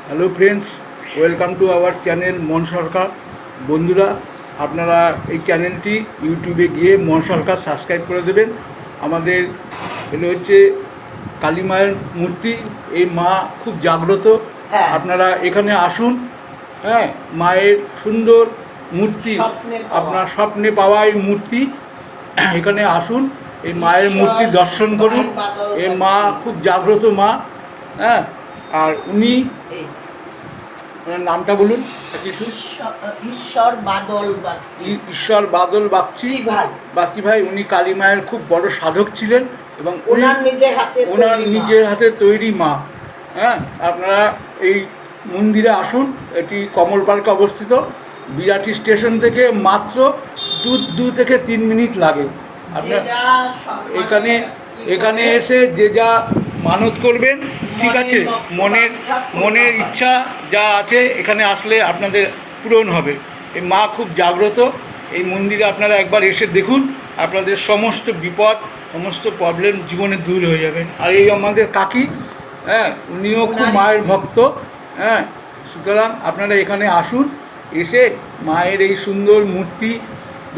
Hello friends, welcome to our channel মন সরকার। বন্ধুরা, আপনারা এই চ্যানেলটি ইউটিউবে গিয়ে মন সরকার সাবস্ক্রাইব করে দেবেন। আমাদের এগুলো হচ্ছে কালী মায়ের মূর্তি। এই মা খুব জাগ্রত। আপনারা এখানে আসুন। হ্যাঁ, মায়ের সুন্দর মূর্তি, আপনার স্বপ্নে পাওয়া এই মূর্তি, এখানে আসুন, এই মায়ের মূর্তি দর্শন করুন। এই মা খুব জাগ্রত মা। হ্যাঁ, আর উনি ওনার নামটা বলুন কিছু। ঈশ্বর বাদল বাগচি। ঈশ্বর বাদল বাগচি ভাই। উনি কালী মায়ের খুব বড় সাধক ছিলেন এবং ওনার নিজের হাতে তৈরি মা। হ্যাঁ, আপনারা এই মন্দিরে আসুন। এটি কমল পার্কে অবস্থিত। বিরাটি স্টেশন থেকে মাত্র 2 থেকে 3 মিনিট লাগে। আপনার এখানে এসে যে যা মানত করবেন, ঠিক আছে, মনের ইচ্ছা যা আছে এখানে আসলে আপনাদের পূরণ হবে। এই মা খুব জাগ্রত। এই মন্দিরে আপনারা একবার এসে দেখুন, আপনাদের সমস্ত বিপদ, সমস্ত প্রবলেম জীবনে দূর হয়ে যাবে। আর এই আমাদের কাকি, হ্যাঁ, উনিও খুব মায়ের ভক্ত। হ্যাঁ, সুতরাং আপনারা এখানে আসুন, এসে মায়ের এই সুন্দর মূর্তি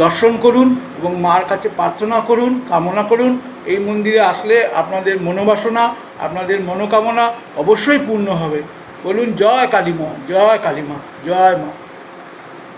দর্শন করুন এবং মার কাছে প্রার্থনা করুন, কামনা করুন। এই মন্দিরে আসলে আপনাদের মনোবাসনা, আপনাদের মনোকামনা অবশ্যই পূর্ণ হবে। বলুন জয় কালী মা, জয় কালী মা, জয় মা।